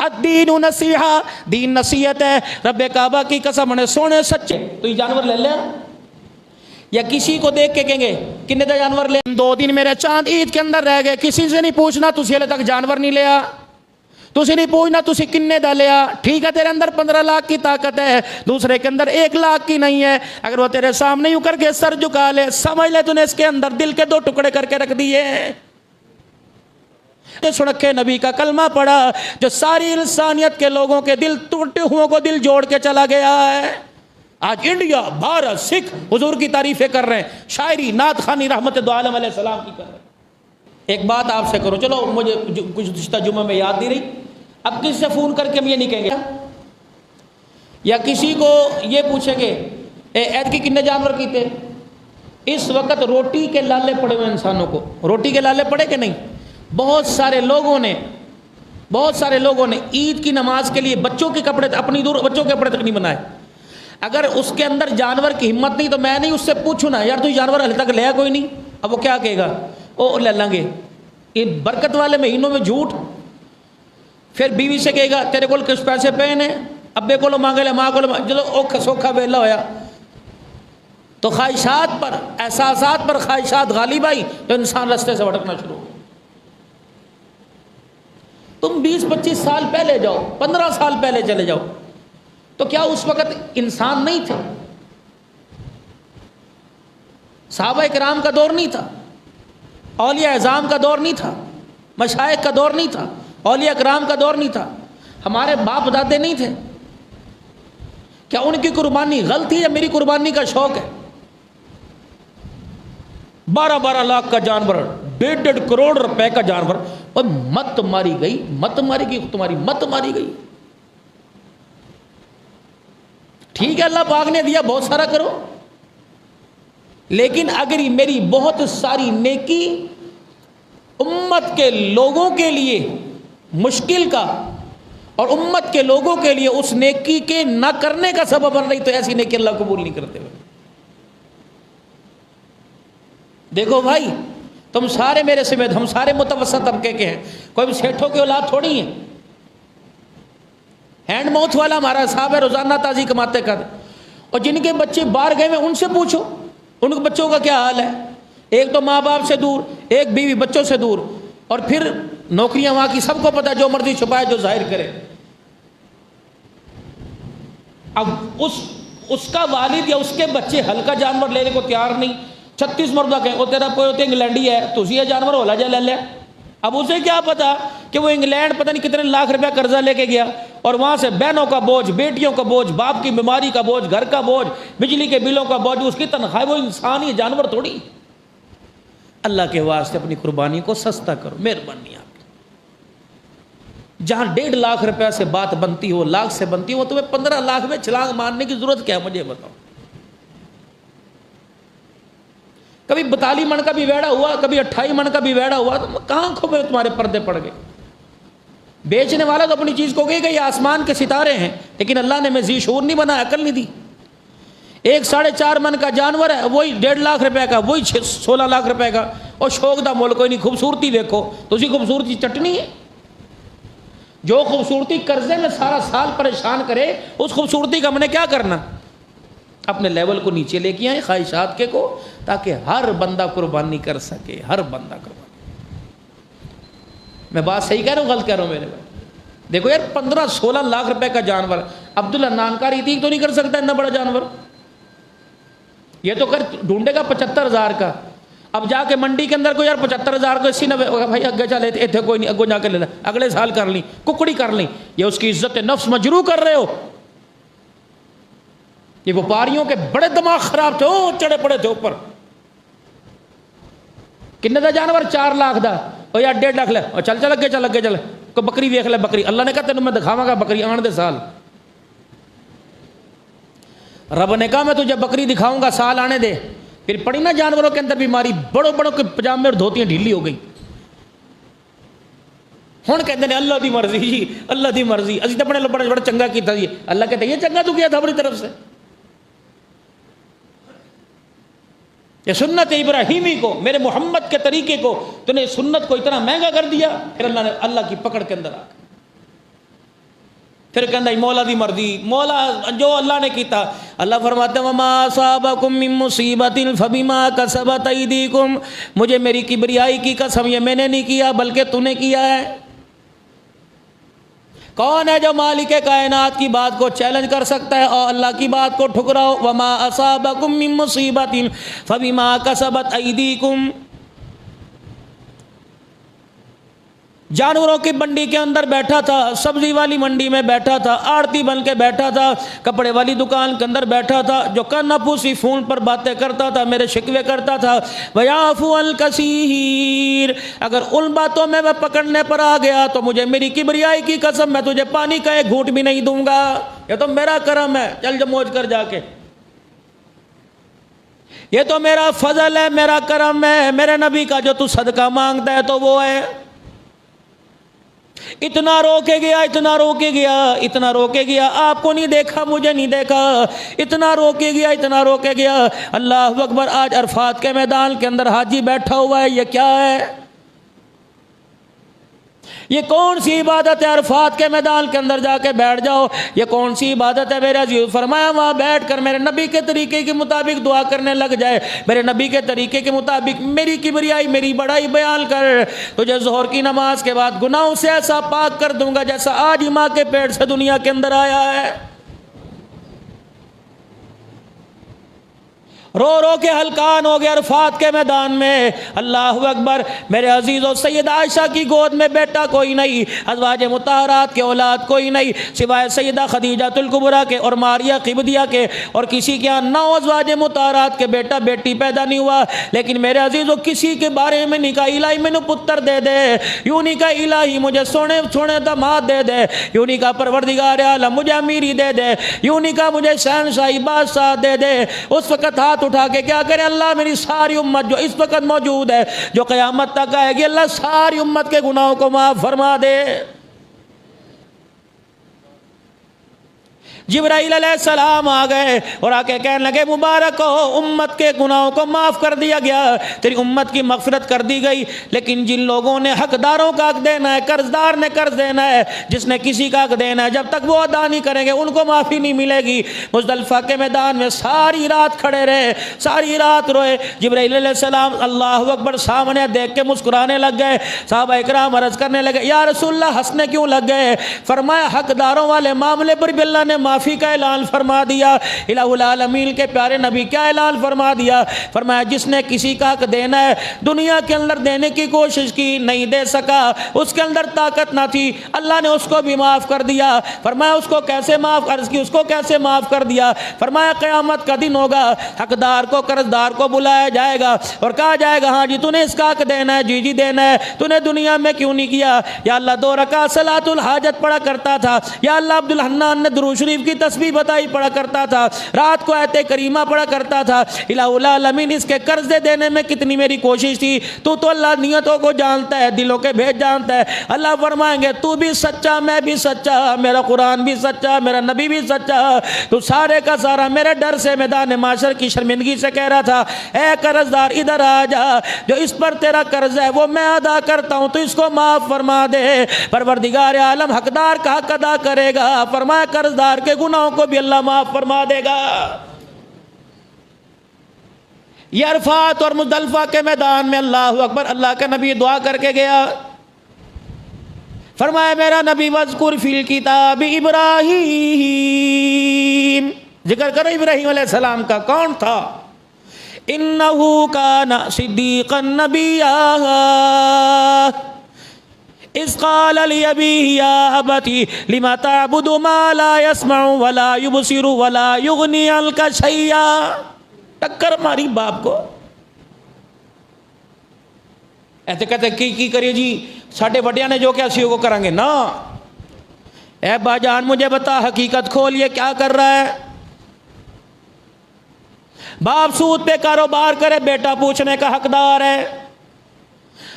अद्दीन नसीहा, दीन नसीहत है। रब्बे काबा की कसम ने सोने सच्चे तो ये जानवर ले ले, या किसी को देख के कहेंगे किन्ने दा जानवर ले। 2 दिन मेरे चांद ईद के अंदर रह गए, किसी से नहीं पूछना तुसी हले तक जानवर नहीं लिया, तुसी नहीं पूछना तुसी किन्ने दा लिया। ठीक है तेरे अंदर 15 लाख की ताकत है, दूसरे के अंदर 1 लाख की नहीं है। अगर वो तेरे सामने यूं करके सर झुका ले, समझ ले तूने इसके अंदर दिल के 2 टुकड़े करके रख दिए। सुनखे नबी का कलमा पढ़ा जो सारी इंसानियत के लोगों के दिल टूटे हुओं को दिल जोड़ के चला गया है। आज इंडिया, भारत, सिख हुजूर की तारीफें कर रहे हैं, शायरी नात खानी रहमत दो आलम अलैहिस्सलाम की कर रहे हैं। एक बात आपसे करो, चलो मुझे कुछ गुज़िश्ता जुम्मे में याद नहीं रही, अब किसी से फ़ोन करके हम ये नहीं कहेंगे, या किसी को ये पूछेंगे ऐद की कितने जानवर कीते। इस वक्त रोटी के लाले पड़े हुए इंसानों को, रोटी के लाले पड़े कि नहीं। बहुत सारे लोगों ने ईद की नमाज के लिए बच्चों के कपड़े, अपनी दूर बच्चों के कपड़े तक नहीं बनाए। अगर उसके अंदर जानवर की हिम्मत नहीं तो मैं नहीं उससे पूछूँ ना, यार तू जानवर हले तक लिया कोई नहीं, अब वो क्या कहेगा, ओ ले लेंगे। ये बरकत वाले महीनों में झूठ। फिर बीवी से कहेगा तेरे को कुछ पैसे पे ने, अब्बे को मांगे ले, माँ को चलो औखा सौखा वेला होया। तो ख्वाहिशात पर, एहसासात पर ख्वाहिशात गालिब आई तो इंसान रास्ते से भटकना शुरू हो। तुम 20-25 साल पहले जाओ, 15 साल पहले चले जाओ, तो क्या उस वक्त इंसान नहीं थे? सहाबा इकराम का दौर नहीं था, औलिया एज़ाम का दौर नहीं था, मशाइख का दौर नहीं था, औलिया इकराम का दौर नहीं था, हमारे बाप दादे नहीं थे। क्या उनकी कुर्बानी गलत है या मेरी कुर्बानी का शौक है? 12-12 लाख का जानवर, 1.5 करोड़ रुपए का जानवर, और मत मारी गई, मत मारी गई, तुम्हारी मत मारी गई। ठीक है अल्लाह पाक ने दिया, बहुत सारा करो, लेकिन अगर मेरी बहुत सारी नेकी उम्मत के लोगों के लिए मुश्किल का और उम्मत के लोगों के लिए उस नेकी के न करने का सबब बन रही, तो ऐसी नेकी अल्लाह कबूल नहीं करते। देखो भाई, तुम सारे मेरे समेत हम सारे मुतवस्सित तबके के हैं, कोई सेठों की औलाद थोड़ी है। हैंड माउथ वाला हमारा साहब है, रोजाना ताजी कमाते कर। और जिनके बच्चे बाहर गए हैं उनसे पूछो उनके बच्चों का क्या हाल है। एक तो माँ बाप से दूर, एक बीवी बच्चों से दूर, और फिर नौकरियां वहां की सबको पता, जो मर्जी छुपाए जो जाहिर करे। अब उसका वालिद या उसके बच्चे हल्का जानवर लेने को तैयार नहीं। 36 मरदा कहे वो तेरा पोते इंग्लैंडी है, तुझे ये जानवर होला जा ले लिया। अब उसे क्या पता कि वो इंग्लैंड पता नहीं कितने लाख रुपया कर्जा लेके गया, और वहां से बहनों का बोझ, बेटियों का बोझ, बाप की बीमारी का बोझ, घर का बोझ, बिजली के बिलों का बोझ, उसकी तनख्वाह। वो इंसान ही, जानवर थोड़ी। अल्लाह के वास्ते अपनी कुर्बानी को सस्ता करो, मेहरबानी आपकी। जहां 1.5 लाख रुपया से बात बनती हो, लाख से बनती हो, तुम्हें 15 लाख में छलांग मारने की जरूरत क्या है, मुझे बताओ। कभी 42 मन का भी वेड़ा हुआ, कभी 28 मन का भी वेड़ा हुआ, तो कहां खो में तुम्हारे पर्दे पड़ गए। बेचने वाला तो अपनी चीज को कहेगा ये आसमान के सितारे हैं, लेकिन अल्लाह ने मज़ीद शऊर नहीं बनाया, अकल नहीं दी। 1-4.5 मन का जानवर है, वही 1.5 लाख रुपए का, वही 16 लाख रुपए का, और शौक दा मोल कोई नहीं। खूबसूरती देखो तो उसी खूबसूरती चटनी है। जो खूबसूरती कर्जे में सारा साल परेशान करे, उस खूबसूरती का हमने क्या करना। अपने लेवल को नीचे लेके आए ख्वाहिशात के को, ताकि हर बंदा कुर्बानी कर सके, हर बंदा कुर्बानी। मैं बात सही कह रहा हूँ, गलत कह रहा हूँ मेरे भाई? देखो यार, 15-16 लाख रुपए का जानवर, अब्दुल्ला नानकारी थी तो नहीं कर सकता इतना बड़ा जानवर। ये तो कर ढूंढेगा 75,000 का। अब जाके मंडी के अंदर को यार 75,000 को 80-90 भाई अगे चले थे, कोई नहीं, अगो जाके ले ला, अगले साल कर ली, कुकड़ी कर ली। ये उसकी इज्जत नफ्स मजरू कर रहे हो। ये व्यापारियों के बड़े दिमाग खराब थे, ओ चढ़े पड़े थे ऊपर। किन्ने का जानवर? 4 लाख का। और यार 1.5 लाख ले, और चल चल अगे, चल अगे चल, कोई बकरी देख ले, बकरी। अल्लाह ने कहा तेन मैं दिखावांगा बकरी आने दे साल। रब ने कहा मैं तुझे बकरी दिखाऊंगा, साल आने दे। फिर पड़ी ना जानवरों के अंदर बीमारी, बड़ों बड़ों के पजामे और धोतियां ढीली हो गई। हुण कहते हैं अल्लाह की मर्जी जी, अल्लाह की मर्जी, असं तो अपने बड़ा बड़ा चंगा किया जी। अल्लाह कहते ये चंगा तू किया था अपनी तरफ से। ये सुन्नत इब्राहिमी को, मेरे मोहम्मद के तरीके को तूने सुन्नत को इतना महंगा कर दिया। फिर अल्लाह ने, अल्लाह की पकड़ के अंदर आकर फिर कहता मौला दी मर्जी, मौला जो अल्लाह ने किया। अल्लाह फरमाते वमा असाबकुम मिन मुसीबतिन फबिमा कसबत अयदीकुम, मुझे मेरी किबरियाई की कसम, ये मैंने नहीं किया बल्कि तूने किया है। कौन है जो मालिक कायनात की बात को चैलेंज कर सकता है और अल्लाह की बात को ठुकराओ। वमा असाबकुम मिन मुसीबतिन फबिमा कसबत अयदीकुम। जानवरों की मंडी के अंदर बैठा था, सब्जी वाली मंडी में बैठा था, आड़ती बन के बैठा था, कपड़े वाली दुकान के अंदर बैठा था, जो कन्नपूसी फोन पर बातें करता था, मेरे शिकवे करता था। वयाफू अल कसीर, अगर उन बातों में मैं पकड़ने पर आ गया तो मुझे मेरी किबरियाई की कसम, मैं तुझे पानी का एक घूंट भी नहीं दूंगा। ये तो मेरा करम है, चल जमोज कर जाके, ये तो मेरा फजल है, मेरा करम है। मेरे नबी का जो तू सदका मांगता है तो वो है। इतना रोके गया, इतना रोके गया, इतना रोके गया, आपको नहीं देखा, मुझे नहीं देखा, इतना रोके गया, इतना रोके गया। अल्लाह अकबर। आज अरफात के मैदान के अंदर हाजी बैठा हुआ है, ये क्या है? ये कौन सी इबादत है? अरफात के मैदान के अंदर जाके बैठ जाओ, ये कौन सी इबादत है मेरे अजीज? फरमाया वहाँ बैठ कर मेरे नबी के तरीके के मुताबिक दुआ करने लग जाए, मेरे नबी के तरीके के मुताबिक मेरी किबरियाई, मेरी बड़ाई बयान कर, तुझे जोहर की नमाज के बाद गुनाहों से ऐसा पाक कर दूंगा जैसा आज ही माँ के पेट से दुनिया के अंदर आया है। रो रो के हलकान हो गया अरफात के मैदान में। अल्लाह अकबर। मेरे अजीज़ों, सैयद आयशा की गोद में बेटा कोई नहीं, अज़वाज मुताहरात के औलाद कोई नहीं सिवाय सैयदा खदीजातुल कुबरा के और मारिया क़िब्तिया के, और किसी के यहाँ 9 अज़वाज मुताहरात के बेटा बेटी पैदा नहीं हुआ। लेकिन मेरे अजीज़ों, किसी के बारे में नहीं कहा इलाही मैंने पुत्र दे दे, यूँ नहीं कहा इलाही मुझे सोने सोने दामाद दे दे, यूँ नहीं कहा परवरदिगार आलम मुझे अमीरी दे दे, यूँ नहीं कहा मुझे शहनशाही बादशाह दे दे। उस वक़्त हाथ उठा के क्या करें? अल्लाह मेरी सारी उम्मत जो इस वक्त मौजूद है, जो क़यामत तक आएगी, अल्लाह सारी उम्मत के गुनाहों को माफ़ फरमा दे। जिब्राइल अलैहिस्सलाम आ गए और आके कहने लगे मुबारक हो, उम्मत के गुनाहों को माफ़ कर दिया गया, तेरी उम्मत की मग़फ़िरत कर दी गई। लेकिन जिन लोगों ने हकदारों का हक देना है, कर्जदार ने कर्ज देना है, जिसने किसी का हक देना है, जब तक वो अदा नहीं करेंगे उनको माफ़ी नहीं मिलेगी। मुज़दलिफ़ा के मैदान में सारी रात खड़े रहे, सारी रात रोए। जिब्राइल अलैहिस्सलाम अल्लाहु अकबर सामने देख के मुस्कुराने लग गए। सहाबा इकराम अर्ज़ करने लगे या रसूलल्लाह हंसने क्यों लग गए? फरमाया हकदारों वाले मामले पर भी अल्लाह ने माफ़ी का ऐलान फरमा दिया। इलाहुल आलमीन के प्यारे नबी क्या ऐलान फरमा दिया? फरमाया जिसने किसी का हक देना है, दुनिया के अंदर देने की कोशिश की, नहीं दे सका, उसके अंदर ताकत ना थी, अल्लाह ने उसको भी माफ़ कर दिया। फरमाया उसको कैसे माफ़, अर्ज़ की उसको कैसे माफ़ कर दिया? फरमाया क़यामत का दिन होगा, हकदार को कर्जदार को बुलाया जाएगा और कहा जाएगा हाँ जी तूने इसका हक देना है, जी जी देना है, तूने दुनिया में क्यों नहीं किया? या अल्लाह 2 रकात सलातुल हाजत पढ़ा करता था, या अल्लाह अब्दुल हन्नान ने दुरूद शरीफ की तस्बीह बताई पढ़ा करता था, रात को आयते करीमा पढ़ा करता था। इलाहुल आलमीन इसके कर्जे देने में कितनी मेरी कोशिश थी, तू तो अल्लाह नियतों को जानता है, दिलों के भेद जानता है। अल्लाह फरमाएंगे तू भी सच्चा, मैं भी सच्चा, मेरा कुरान भी सच्चा, मेरा नबी भी सच्चा, तू सारे का सारा मेरे डर से मैदान माशर की शर्मिंदगी से कह रहा था ए कर्जदार इधर आ जा, जो इस पर तेरा कर्ज है वो मैं अदा करता हूँ, तो इसको माफ़ फरमा दे। परवरदिगार आलम हकदार का हक अदा करेगा, फरमाया कर्जदार के गुनाहों को भी अल्लाह माफ़ फरमा देगा। ये अरफात और मुज़दलिफ़ा के मैदान में अल्लाह अकबर, अल्लाह का नबी दुआ करके गया। फरमाया मेरा नबी वज़कुर फिल किताब इब्राहीम, जिक्र करो इब्राहीम अलैहिस्सलाम का। कौन था? इन्नहू काना सिद्दीक़न नबिय्या इज़ क़ाल लिअबीही या अबती लिमा तअबुदु मा ला यस्मउ वला युबसिरु वला युग़नी अन्का शैय्या। टक्कर मारी बाप को। ऐसे कहते की करिए जी, साढ़े वड्डिया ने जो क्या सी को करांगे ना। ए बाजान मुझे बता, हकीकत खोल, ये क्या कर रहा है? बाप सूद पे कारोबार करे, बेटा पूछने का हकदार है।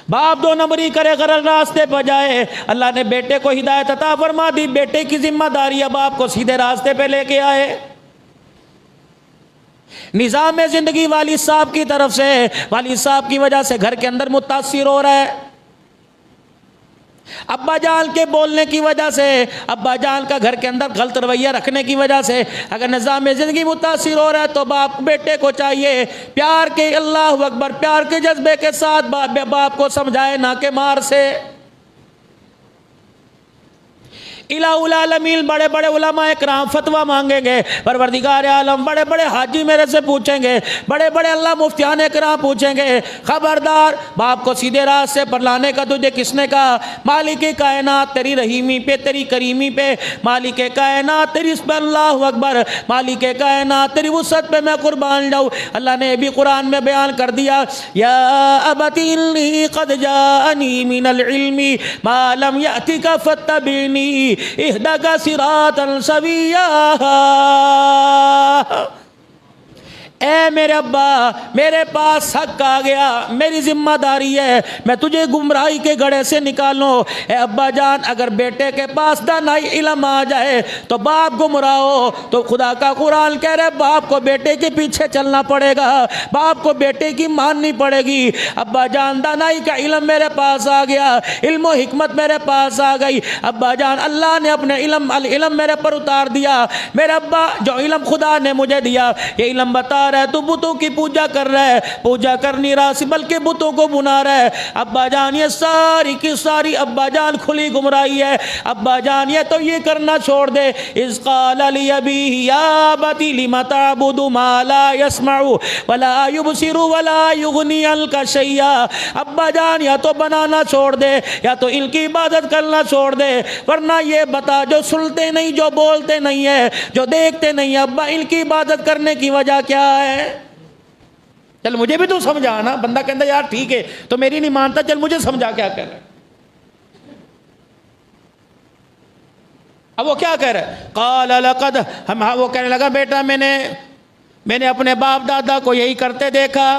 बाप 2 नंबरी करे, गलत रास्ते पर जाए। अल्लाह ने बेटे को हिदायत अता फरमा दी, बेटे की जिम्मेदारी है बाप को सीधे रास्ते पे लेके आए। निज़ाम जिंदगी वालिद साहब की तरफ से, वालिद साहब की वजह से घर के अंदर मुतासिर हो रहा है। अब्बा जान के बोलने की वजह से, अब्बा जान का घर के अंदर गलत रवैया रखने की वजह से अगर निज़ाम ज़िंदगी मुतासिर हो रहा है तो बाप बेटे को चाहिए प्यार के, अल्लाह अकबर, प्यार के जज्बे के साथ बाप को समझाए, ना के मार से। इलाहुल आलमीन बड़े बड़े उलमा इकराम फतवा मांगेंगे, परवरदिगार आलम बड़े बड़े हाजी मेरे से पूछेंगे, बड़े बड़े अल्लाह मुफ्तियान इकराम पूछेंगे, खबरदार बाप को सीधे रास्ते पर लाने का तुझे किसने कहा? मालिक कायनात तेरी रहीमी पे, तेरी करीमी पे, मालिक कायनात तेरी अल्लाह अकबर, मालिक कायनात तेरी वुसअत पे मैं कुर्बान जाऊँ। अल्लाह ने भी कुरान में बयान कर दिया, या अबती इन्नी क़द जाअनी मिनल इल्मी मा लम यअतिका फत्तबिनी इहदका सिरातन सविय्या। ए मेरे अब्बा, मेरे पास हक आ गया, मेरी जिम्मेदारी है मैं तुझे गुमराही के गड़े से निकालूं। ए अब्बा जान, अगर बेटे के पास दानाई इल्म आ जाए तो बाप गुमराह हो, तो खुदा का कुरान कह रहे बाप को बेटे के पीछे चलना पड़ेगा, बाप को बेटे की माननी पड़ेगी। अब्बा जान, दानाई का इल्म मेरे पास आ गया, इल्म हिकमत मेरे पास आ गई। अब्बा जान, अल्लाह ने अपने इल्म मेरे पर उतार दिया। मेरे अब्बा, जो इल्म खुदा ने मुझे दिया, ये इल्म बता रहा है तू बुतों की पूजा कर रहा है, पूजा कर नहीं रहा बल्कि बुतों को बुना रहा है। अब्बा जान, ये सारी की सारी अब्बा जान खुली गुमराही है। अब्बा जान, ये तो ये करना छोड़ दे। इज़ क़ाल ली अबीही या अबती लिमा तअबुदु मा ला यस्मउ वला युबसिरु वला युगनी अन्का शैया। अब्बा जान, या तो बनाना छोड़ दे या तो इनकी इबादत करना छोड़ दे, वरना ये बता जो सुनते नहीं, जो बोलते नहीं है, जो देखते नहीं है, अब्बा इनकी इबादत करने की वजह क्या है? चल मुझे भी तू समझा ना। बंदा कहता यार ठीक है तो मेरी नहीं मानता, चल मुझे समझा क्या कह रहा है। अब वो क्या कह रहा है? क़ाल लक़द, वो कहने लगा बेटा मैंने अपने बाप दादा को यही करते देखा।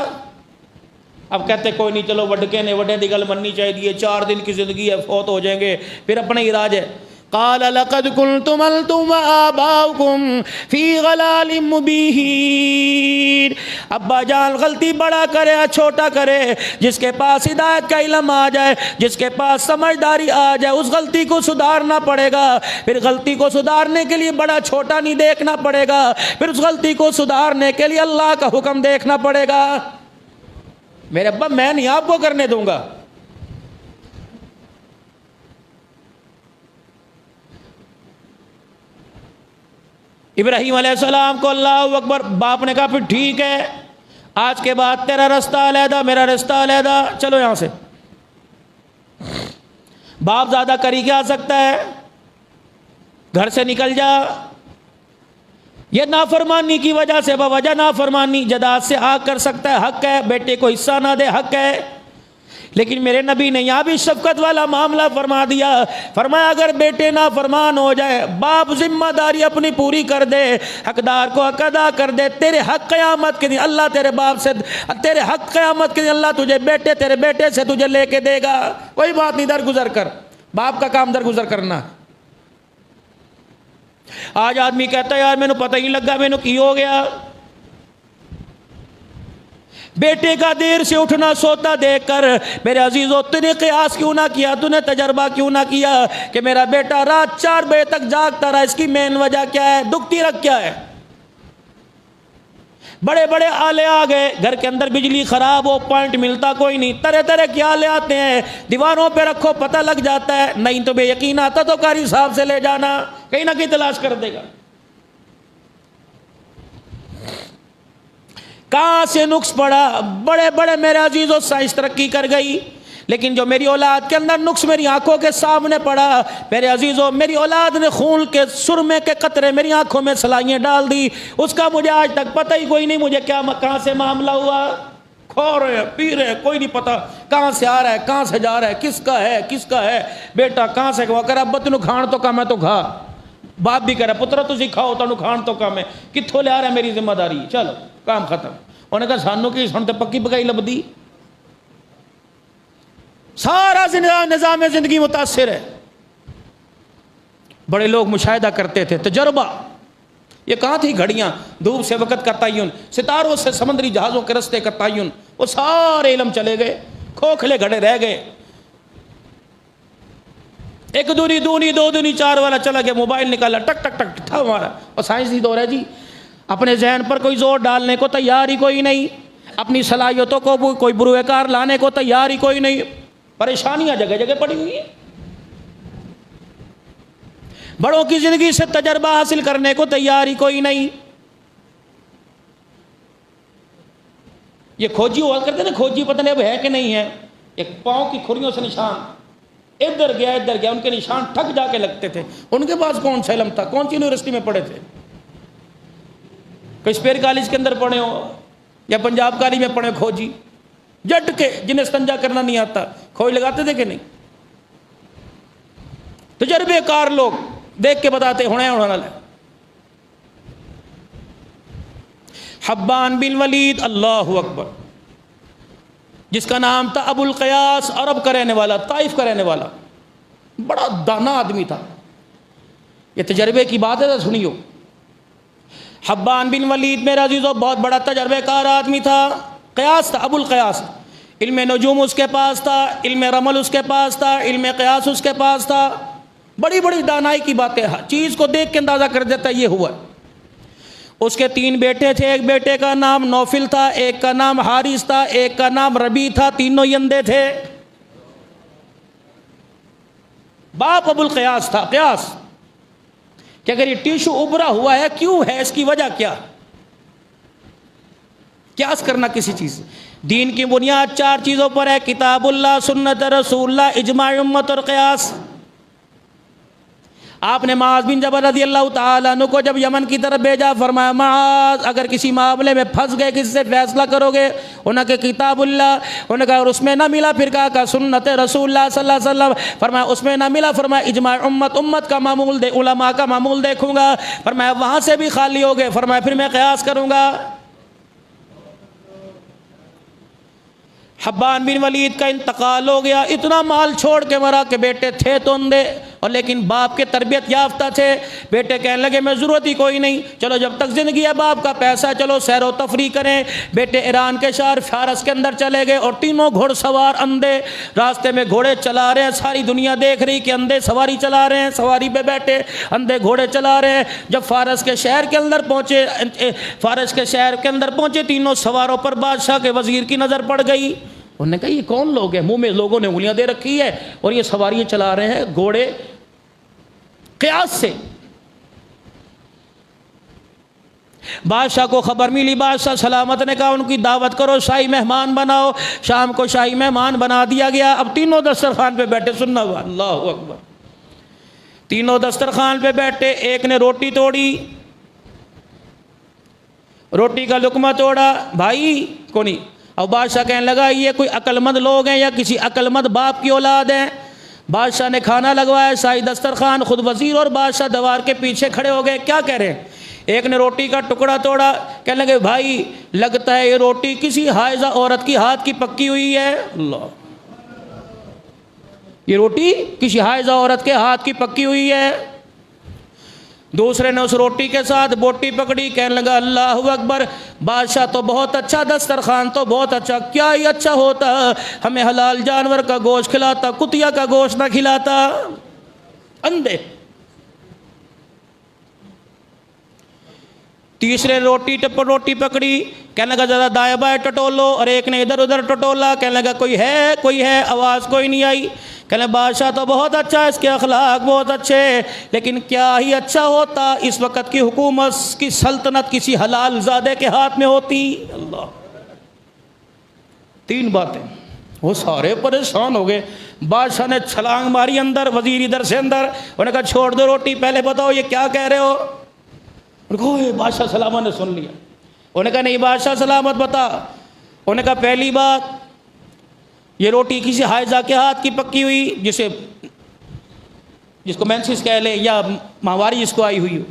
अब कहते कोई नहीं, चलो वडके ने वडे दी गल मननी चाहिए, 4 दिन की जिंदगी है, फौत हो जाएंगे, फिर अपने इराज है। क़ाल लक़द कुन्तुम अंतुम आबाउकुम फ़ी ग़लालिम मुबीन। अब्बा जान, गलती बड़ा करे या छोटा करे, जिसके पास हिदायत का इल्म आ जाए, जिसके पास समझदारी आ जाए, उस गलती को सुधारना पड़ेगा। फिर गलती को सुधारने के लिए बड़ा छोटा नहीं देखना पड़ेगा, फिर उस गलती को सुधारने के लिए अल्लाह का हुक्म देखना पड़ेगा। मेरे अब्बा, मैं नहीं आपको करने दूंगा। इब्राहीम अलैहिस्सलाम को अल्लाह अकबर, बाप ने कहा फिर ठीक है, आज के बाद तेरा रास्ता अलहदा, मेरा रास्ता अलहदा, चलो यहाँ से। बाप ज़्यादा करी क्या सकता है? घर से निकल जा। ये नाफरमानी की वजह से, बवजह नाफरमानी जदाद से आग कर सकता है, हक है, बेटे को हिस्सा ना दे, हक है। लेकिन मेरे नबी ने यहाँ भी शफकत वाला मामला फरमा दिया। फरमाया अगर बेटे ना फरमान हो जाए, बाप जिम्मेदारी अपनी पूरी कर दे, हकदार को हक अदा कर दे, तेरे हक क़यामत के दिन अल्लाह तेरे बाप से, तेरे हक क़यामत के दिन अल्लाह तुझे बेटे, तेरे बेटे से तुझे लेके देगा। कोई बात नहीं, दरगुजर कर, बाप का काम दरगुजर करना। आज आदमी कहता है यार मैंने पता ही नहीं लगा मैंने की हो गया। बेटे का देर से उठना सोता देखकर मेरे अजीजों, तूने क़यास क्यों ना किया, तूने तजर्बा क्यों ना किया कि मेरा बेटा रात 4 बजे तक जागता रहा? इसकी मेन वजह क्या है? दुखती रख क्या है? बड़े बड़े आले आ गए, घर के अंदर बिजली खराब हो, पॉइंट मिलता कोई नहीं, तरह तरह के आले आते हैं, दीवारों पे रखो पता लग जाता है, नहीं तो बेयकीन आता तो कारी साहब से ले जाना, कहीं ना कहीं तलाश कर देगा। कहाँ से नुक्स पड़ा? बड़े बड़े मेरे अजीजों साइंस तरक्की कर गई, लेकिन जो मेरी औलाद के अंदर नुक्स मेरी आंखों के सामने पड़ा, मेरे अजीजों मेरी औलाद ने खून के सुरमे के कतरे मेरी आंखों में सलाइयाँ डाल दी, उसका मुझे आज तक पता ही कोई नहीं मुझे क्या कहाँ से मामला हुआ। खा रहे हैं, पी रहे हैं, कोई नहीं पता कहाँ से आ रहा है, कहाँ से जा रहा है, किसका है बेटा, कहाँ से कर अब तेन खाण तो कम है तो खा। बाप भी कह रहा पुत्र तुम खाओ तेन खाण तो कम है, कितों लिया रहा है, मेरी जिम्मेदारी, चलो काम खत्म। उन्हें कहा सानू की सुन तो पक्की पकाई लभदी, सारा निजाम जिंदगी मुतासिर है। बड़े लोग मुशाहिदा करते थे, तजर्बा। ये कहाँ थी घड़ियाँ, धूप से वक़्त का तयन, सितारों से समुद्री जहाज़ों के रस्ते का तयन, वो सारे इल्म चले गए, खोखले घड़े रह गए। एक दूनी दूनी दो दूनी चार वाला चला गया, मोबाइल निकाला, टक टक टक था मारा। और साइंसी दौर है जी, अपने जहन पर कोई जोर डालने को तैयार ही कोई नहीं, अपनी सलाहियतों को कोई बुरुएकार लाने को तैयार ही कोई नहीं। परेशानियां जगह जगह पड़ी हुई है। बड़ों की जिंदगी से तजर्बा हासिल करने को तैयार ही कोई नहीं। ये खोजी हुआ करते ना, खोजी पता नहीं अब है कि नहीं है, एक पांव की खुरियों से निशान इधर गया, उनके निशान ठग जाके लगते थे। उनके पास कौन सा इल्म था, कौन सी यूनिवर्सिटी में पढ़े थे? कोई स्पेयर कॉलेज के अंदर पढ़े हो या पंजाब कॉलेज में पढ़े? खोजी जट के, जिन्हें संजा करना नहीं आता, खोज लगाते थे कि नहीं? तजर्बेकार लोग देख के बताते होने वाला। हब्बान बिन वलीद, अल्लाहु अकबर, जिसका नाम था अबुल क़यास, अरब का रहने वाला, ताइफ का रहने वाला, बड़ा दाना आदमी था। ये तजर्बे की बात है तो सुनियो। हब्बान बिन वलीद मेरा अजीज़ों बहुत बड़ा तजर्बेकार आदमी था। क़यास था, अबुल क़यास। इल्म नजूम उसके पास था, इल्म रमल उसके पास था, इल्म क़यास उसके पास था। बड़ी बड़ी दानाई की बातें, हर चीज़ को देख के अंदाज़ा कर देता ये हुआ। उसके 3 बेटे थे, एक बेटे का नाम नौफिल था, एक का नाम हारिस था, एक का नाम रबी था, तीनों ही अंधे थे। बाप अबुल क़यास था। क़यास कि अगर ये टिश्यू उभरा हुआ है क्यों है, इसकी वजह क्या? क्यास करना किसी चीज़। दीन की बुनियाद 4 चीज़ों पर है, किताबुल्लाह, सुन्नत रसूलुल्लाह, इजमा उम्मत और क़यास। आपने माज़ बिन जबल रज़ी अल्लाह ताला अन्हु को जब यमन की तरफ भेजा, फरमाया माज़ अगर किसी मामले में फंस गए, किससे फैसला करोगे? उन्होंने कहा किताबुल्लाह। उन्होंने कहा और उसमें ना मिला, फिर कहा सुन्नत रसूलुल्लाह सल्लल्लाहु अलैहि वसल्लम। फरमाया उसमें ना मिला, फरमाया इजमा उम्मत, उम्मत का मामूल दे, उलमा का मामूल देखूंगा। फरमाया वहाँ से भी खाली हो गए, फरमाया फिर मैं क़यास करूँगा। हब्बान बिन वलीद का इंतकाल हो गया, इतना माल छोड़ के मरा कि बेटे थे तो अंधे और लेकिन बाप के तरबियत याफ्ता थे। बेटे कहने लगे मैं ज़रूरत ही कोई नहीं, चलो जब तक ज़िंदगी है बाप का पैसा, चलो सैर व तफरी करें। बेटे ईरान के शहर फारस के अंदर चले गए और तीनों घुड़सवार अंधे रास्ते में घोड़े चला रहे हैं। सारी दुनिया देख रही कि अंधे सवारी चला रहे हैं, सवारी पे बैठे अंधे घोड़े चला रहे हैं। जब फारस के शहर के अंदर पहुँचे, तीनों सवारों पर बादशाह के वज़ीर की नज़र पड़ गई। उन्होंने कहा ये कौन लोग हैं? मुंह में लोगों ने उंगलियां दे रखी है और ये सवारियां चला रहे हैं घोड़े क़यास से। बादशाह को खबर मिली, बादशाह सलामत ने कहा उनकी दावत करो, शाही मेहमान बनाओ। शाम को शाही मेहमान बना दिया गया। अब तीनों दस्तरखान पे बैठे, सुनना हुआ, अल्लाहु अकबर। तीनों दस्तरखान पे बैठे, एक ने रोटी तोड़ी, रोटी का लुकमा तोड़ा, भाई को नहीं। और बादशाह कहने लगा ये कोई अक्लमंद लोग हैं या किसी अक्लमंद बाप की औलाद हैं? बादशाह ने खाना लगवाया, शाही दस्तरखान, खुद वजीर और बादशाह दीवार के पीछे खड़े हो गए। क्या कह रहे हैं? एक ने रोटी का टुकड़ा तोड़ा, कहने लगे भाई लगता है ये रोटी किसी हाइजा औरत की हाथ की पक्की हुई है। अल्लाह, ये रोटी किसी हाइजा औरत के हाथ की पक्की हुई है। दूसरे ने उस रोटी के साथ बोटी पकड़ी, कहने लगा अल्लाहु अकबर, बादशाह तो बहुत अच्छा, दस्तरखान तो बहुत अच्छा, क्या ही अच्छा होता हमें हलाल जानवर का गोश्त खिलाता, कुतिया का गोश्त ना खिलाता। अंधे। तीसरे रोटी पकड़ी, कहने लगा ज़रा दाएं बाएं टटोलो, और एक ने इधर उधर टटोला, कहने लगा कोई है, आवाज़ कोई नहीं आई। कहने बादशाह तो बहुत अच्छा, इसके अखलाक बहुत अच्छे, लेकिन क्या ही अच्छा होता इस वक़्त की हुकूमत की सल्तनत किसी हलाल ज़ादे के हाथ में होती। अल्लाह, 3 बातें। वो सारे परेशान हो गए। बादशाह ने छलांग मारी अंदर, वजीर इधर से अंदर। उन्होंने कहा छोड़ दो रोटी, पहले बताओ ये क्या कह रहे हो? उनको बादशाह सलामत ने सुन लिया। उन्होंने कहा नहीं बादशाह सलामत बता। उन्होंने कहा पहली बात ये रोटी किसी हाइजा के हाथ की पक्की हुई, जिसको मेंसिस कह ले या माहवारी जिसको आई हुई हो।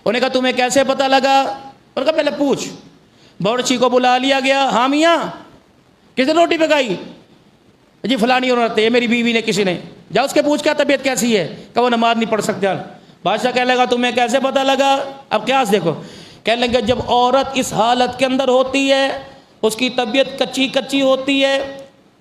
उन्होंने कहा तुम्हें कैसे पता लगा? उन्होंने कहा पहले पूछ। बावर्ची को बुला लिया गया। हाँ मियाँ, किसने रोटी पकाई? जी फलानी औरत है, मेरी बीवी ने, किसी ने। जाओ उसके पूछ क्या तबीयत कैसी है? कब वो नमाज नहीं पढ़ सकते। बादशाह कहने लगा तुम्हें कैसे पता लगा? अब क्या देखो, कहने लगे जब औरत इस हालत के अंदर होती है, उसकी तबीयत कच्ची होती है,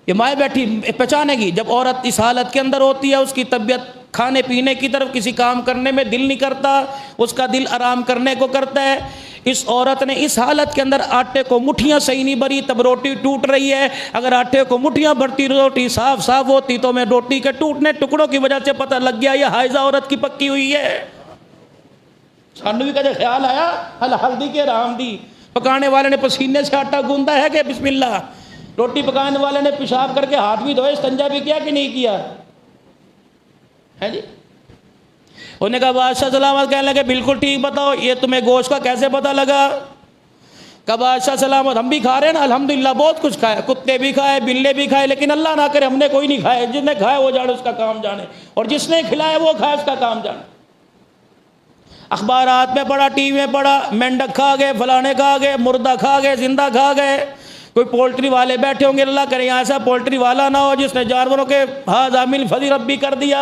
ये माँ बैठी पहचानेगी। जब औरत इस हालत के अंदर होती है, उसकी तबीयत खाने पीने की तरफ, किसी काम करने में दिल नहीं करता, उसका दिल आराम करने को करता है। इस औरत ने इस हालत के अंदर आटे को मुट्ठियाँ सही नहीं भरी, तब रोटी टूट रही है। अगर आटे को मुट्ठियाँ भरती, रोटी साफ साफ होती, तो मैं रोटी के टूटने टुकड़ों की वजह से पता लग गया ये हाइजा औरत की पक्की हुई है। सानू भी कदे ख्याल आया हल्दी के राम दी, पकाने वाले ने पसीने से आटा गूंदा है कि बिस्मिल्लाह, रोटी पकाने वाले ने पेशाब करके हाथ भी धोए, संजा भी किया कि नहीं किया है जी। उन्होंने कहा बादशाह सलामत, कहने लगे बिल्कुल ठीक बताओ, ये तुम्हें गोश्त का कैसे पता लगा? कहा बादशाह सलामत, हम भी खा रहे हैं ना अल्हम्दुलिल्लाह, बहुत कुछ खाए, कुत्ते भी खाए, बिल्ले भी खाए, लेकिन अल्लाह ना करे हमने कोई नहीं खाए। जिसने खाए वो जाने, उसका काम जाने, और जिसने खिलाए वो खाए, उसका काम जाने। अखबारात में पढ़ा, टीवी में पढ़ा, मेंढक खा गए, फलाने खा गए, मुर्दा खा गए, जिंदा खा गए। कोई पोल्ट्री वाले बैठे होंगे, अल्लाह करे यहाँ ऐसा पोल्ट्री वाला ना हो जिसने जानवरों के हाज़ा मिन फज़ी रब्बी कर दिया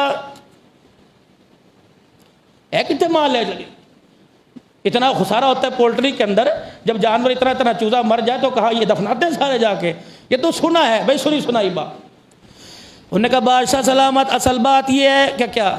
है। कितने माल है चली, इतना खुसारा होता है पोल्ट्री के अंदर। जब जानवर इतना इतना चूजा मर जाए तो कहा ये दफनाते हैं सारे जाके। ये तो सुना है भाई, सुनी सुनाई बात। उन्होंने कहा बादशाह सलामत, असल बात ये है क्या क्या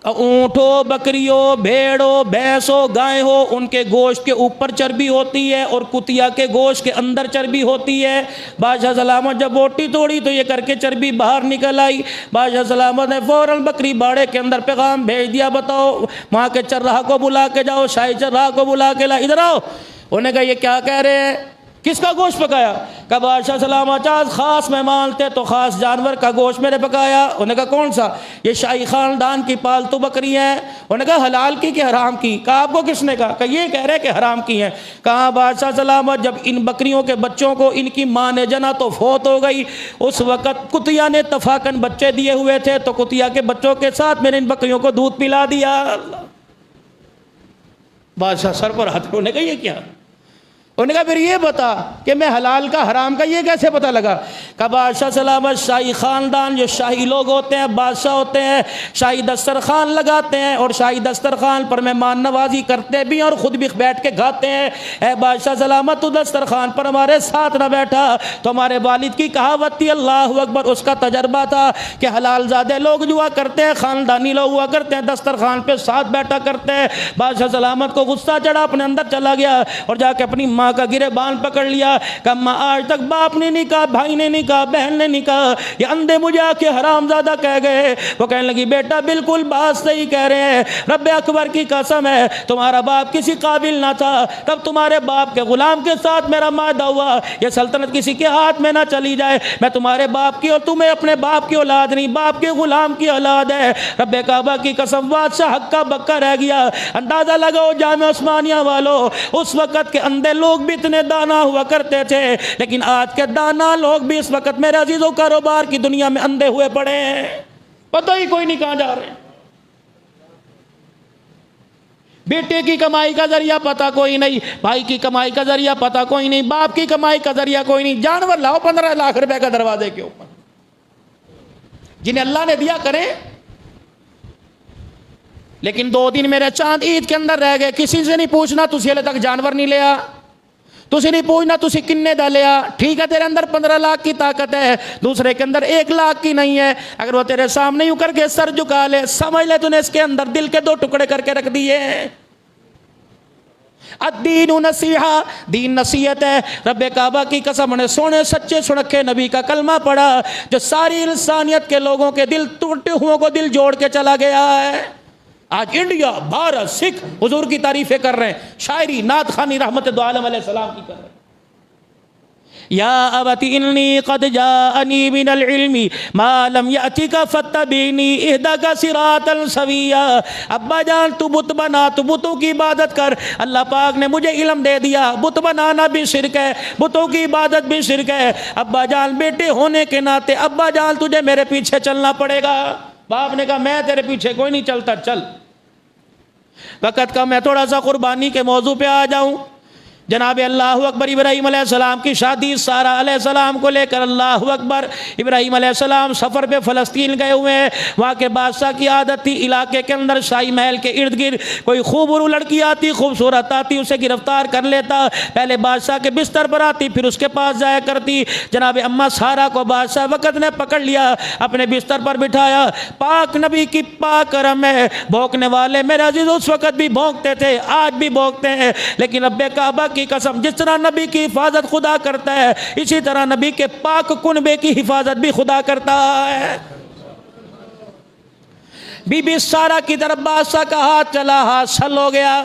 ऊँटों, बकरियों, भेड़ों, भैंसों, गाय हो, उनके गोश्त के ऊपर चर्बी होती है और कुतिया के गोश्त के अंदर चर्बी होती है। बादशाह सलामत जब बोटी तोड़ी तो ये करके चर्बी बाहर निकल आई। बादशाह सलामत ने फ़ौरन बकरी बाड़े के अंदर पैगाम भेज दिया, बताओ वहाँ के चर्राह को बुला के जाओ, शाही चर्राह को बुला के ला, इधर आओ। उन्होंने कहा ये क्या कह रहे हैं, किसका गोश्त पकाया? कहा बादशाह सलामत, ख़ास मेहमान थे तो ख़ास जानवर का गोश्त मैंने पकाया। उन्होंने कहा कौन सा? ये शाही ख़ानदान की पालतू बकरी हैं। उन्होंने कहा हलाल की कि हराम की? कहा आपको किसने कहा? कहा ये कह रहे कि हराम की हैं। कहा बादशाह सलामत, जब इन बकरियों के बच्चों को इनकी माँ ने जना तो फौत हो गई। उस वक़्त कुतिया ने तफाकन बच्चे दिए हुए थे, तो कुतिया के बच्चों के साथ मैंने इन बकरियों को दूध पिला दिया। बादशाह सर पर हाथ, उन्होंने कहा ये क्या? उन्होंने कहा फिर ये बता कि मैं हलाल का हराम का ये कैसे पता लगा? कहा बादशाह सलामत, शाही ख़ानदान, जो शाही लोग होते हैं, बादशाह होते हैं, शाही दस्तरखान लगाते हैं और शाही दस्तरखान पर मेहमान नवाजी करते भी हैं और ख़ुद भी बैठ के खाते हैं। ए बादशाह सलामत, तो दस्तरखान पर हमारे साथ न बैठा तो हमारे वालिद की कहावत थी अल्लाह अकबर, उसका तजर्बा था कि हलाल ज़्यादा लोग जुआ करते हैं, ख़ानदानी लोग हुआ करते हैं, दस्तरखान पर साथ बैठा करते हैं। बादशाह सलामत को गुस्सा चढ़ा, अपने अंदर चला गया और जाके अपनी माँ का गिरेबान पकड़ लिया। कहा माँ, आज तक बाप ने नहीं कहा, भाई ने नहीं कहा, बहन ने नहीं कहा, ये अंधे मुझे आके हरामजादा कह गए। वो कहने लगी बेटा बिल्कुल बात सही कह रहे हैं, रब्बे अकबर की कसम है तुम्हारा बाप किसी काबिल ना था, तब तुम्हारे बाप के गुलाम के साथ मेरा मादा हुआ। ये सल्तनत किसी के हाथ में ना चली जाए, मैं तुम्हारे बाप की और तुम्हें अपने बाप की औलाद नहीं, बाप के गुलाम की औलाद है। रब्बे काबा की कसम, बादशाह हक्का बक्का रह गया। अंदाजा लगाओ जामे उस्मानिया वालों, उस वक़्त के अंधे लोग भी इतने दाना हुआ करते थे, लेकिन आज के दाना लोग भी इस वक्त मेरे अजीजों कारोबार की दुनिया में अंधे हुए पड़े हैं, पता ही कोई नहीं कहां जा रहे हैं। बेटे की कमाई का जरिया पता कोई नहीं, भाई की कमाई का जरिया पता कोई नहीं, बाप की कमाई का जरिया कोई नहीं। जानवर लाओ 15 लाख रुपए का दरवाजे के ऊपर, जिन्हें अल्लाह ने दिया करें। लेकिन 2 दिन मेरे चांद ईद के अंदर रह गए, किसी से नहीं पूछना तुझे हले तक जानवर नहीं लिया, तुझे नहीं पूछना तुझे किन्ने दा लिया। ठीक है तेरे अंदर 15 लाख की ताकत है, दूसरे के अंदर 1 लाख की नहीं है। अगर वो तेरे सामने यूं करके सर झुका ले, समझ ले तूने इसके अंदर दिल के 2 टुकड़े करके रख दिए। अद्दीन नसीहा, दीन नसीहत है। रब्बे काबा की कसम ने सोने सच्चे सुनखे नबी का कलमा पढ़ा, जो सारी इंसानियत के लोगों के दिल टूटे हुओं को दिल जोड़ के चला गया है। आज इंडिया, भारत, सिख हुजूर की तारीफें कर रहे हैं, शायरी नात खानी रहमत दो आलम अलैहि सलाम की कर रहे हैं। या अबती इन्नी क़द जाअनी मिनल इल्मी मा लम यअतिका फत्तबीनी इहदका सिरातल सविया। अब्बा जान तू बुत बना, तू बुतों की इबादत कर, अल्लाह पाक ने मुझे इल्म दे दिया। बुत बनाना भी शिरक है, बुतों की इबादत भी शिरक है। अब्बा जान बेटे होने के नाते अब्बा जान तुझे मेरे पीछे चलना पड़ेगा। बाप ने कहा मैं तेरे पीछे कोई नहीं चलता, चल। वक़्त का मैं थोड़ा सा कुर्बानी के मौजू पे आ जाऊं। जनाब अल्लाह अकबर इब्राहीम अलैहिस्सलाम की शादी सारा अलैहिस्सलाम को लेकर अल्लाह अकबर इब्राहीम अलैहिस्सलाम सफ़र पे फ़लस्तीन गए हुए हैं। वहाँ के बादशाह की आदत थी इलाके के अंदर शाही महल के इर्द गिर्द कोई खूबरू लड़की आती खूबसूरत आती उसे गिरफ्तार कर लेता, पहले बादशाह के बिस्तर पर आती फिर उसके पास जाया करती। जनाब अम्मा सारा को बादशाह वक़्त ने पकड़ लिया, अपने बिस्तर पर बिठाया। पाक नबी की पाक रम है, भौंकने वाले मेरे अजीज़ उस वक़्त भी भौंकते थे, आज भी भौंकते हैं, लेकिन रब्बे काबा की कसम जिस तरह नबी की हिफाजत खुदा करता है इसी तरह नबी के पाक कुनबे की हिफाजत भी खुदा करता है। बीबी सारा की तरफ बादशाह का हाथ चला, हाथ सल हो गया।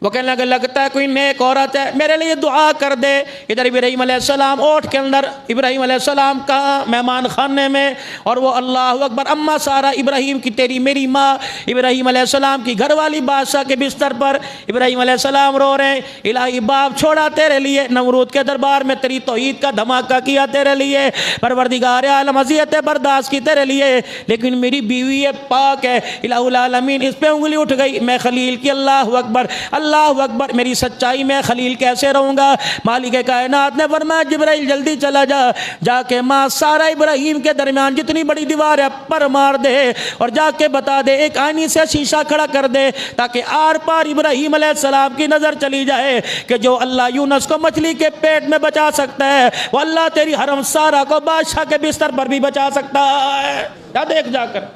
वो कहने लगे लगता है कोई नेक औरत है, मेरे लिए दुआ कर दे। इधर इब्राहीम अलैहिस्सलाम ओठ के अंदर इब्राहीम अलैहिस्सलाम का मेहमान खाने में, और वो अल्लाह अकबर अम्मा सारा इब्राहीम की तेरी मेरी माँ इब्राहीम अलैहिस्सलाम की घरवाली बादशाह के बिस्तर पर इब्राहीम अलैहिस्सलाम रो रहे हैं, इलाही बाप छोड़ा तेरे लिए, नमरूद के दरबार में तेरी तौहीद का धमाका किया तेरे लिए, परवरदिगार आलम अज़ियत बर्दाश्त की तेरे लिए, लेकिन मेरी बीवी है पाक है इलाहुल आलमीन, इस पे उंगली उठ गई। मैं खलील की अल्लाह अकबर अल्लाह अकबर मेरी सच्चाई में खलील कैसे रहूँगा। मालिक कायनात ने फरमाया जिब्राइल जल्दी चला जा, जाके माँ सारा इब्राहीम के दरमियान जितनी बड़ी दीवार है पर मार दे और जाके बता दे एक आईनी से शीशा खड़ा कर दे ताकि आर पार इब्राहीम अलैहिस्सलाम की नज़र चली जाए कि जो अल्लाह यूनुस को मछली के पेट में बचा सकता है वो अल्लाह तेरी हरम सारा को बादशाह के बिस्तर पर भी बचा सकता है। या देख जाकर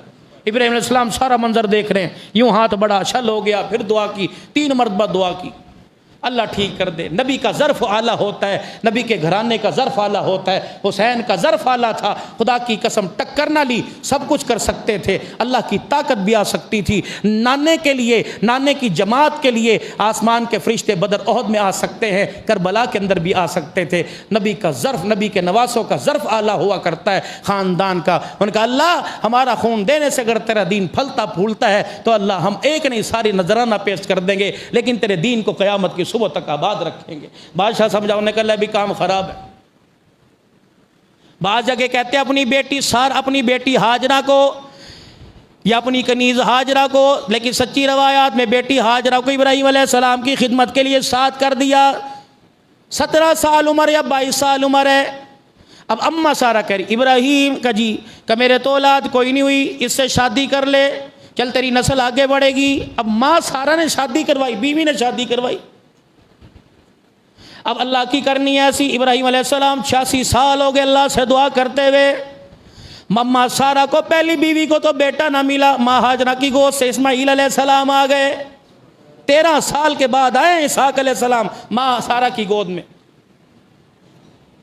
इब्राहीम अलैहिस्सलाम सारा मंजर देख रहे हैं, यूं हाथ बड़ा छल हो गया, फिर दुआ की, 3 मरतबा दुआ की, अल्लाह ठीक कर दे। नबी का ज़र्फ़ आला होता है, नबी के घराने का ज़र्फ़ आला होता है। हुसैन का ज़र्फ़ आला था, खुदा की कसम टक्कर ना ली, सब कुछ कर सकते थे, अल्लाह की ताकत भी आ सकती थी। नाने के लिए, नाने की जमात के लिए आसमान के फरिश्ते बदर ओहद में आ सकते हैं, करबला के अंदर भी आ सकते थे। नबी का ज़र्फ़, नबी के नवासों का ज़र्फ़ आला हुआ करता है ख़ानदान का। उनका अल्लाह हमारा खून देने से अगर तेरा दीन फलता फूलता है तो अल्लाह हम एक नहीं सारी नजराना पेश कर देंगे, लेकिन तेरे दीन को क़यामत की सुबह तक आबाद रखेंगे। बादशाह समझाने का भी काम खराब है। बाद जगह कहते हैं अपनी बेटी हाजरा को या अपनी कनीज़ हाजरा को, लेकिन सच्ची रवायात में बेटी हाजरा को इब्राहीम अलैहिस्सलाम की खिदमत के लिए साथ कर दिया। 17 साल उम्र या 22 साल उम्र है। अब अम्मा सारा कह रही इब्राहीम का जी का मेरे तो औलाद कोई नहीं हुई, इससे शादी कर ले, चल तेरी नस्ल आगे बढ़ेगी। अब माँ सारा ने शादी करवाई, बीवी ने शादी करवाई। अब अल्लाह की करनी है ऐसी, इब्राहीम अलैहिस्सलाम 86 साल हो गए अल्लाह से दुआ करते हुए। मम्मा सारा को पहली बीवी को तो बेटा ना मिला, माँ हाजरा की गोद से इस्माईल अलैहिस्सलाम आ गए। 13 साल के बाद आए इसहाक अलैहिस्सलाम माँ सारा की गोद में।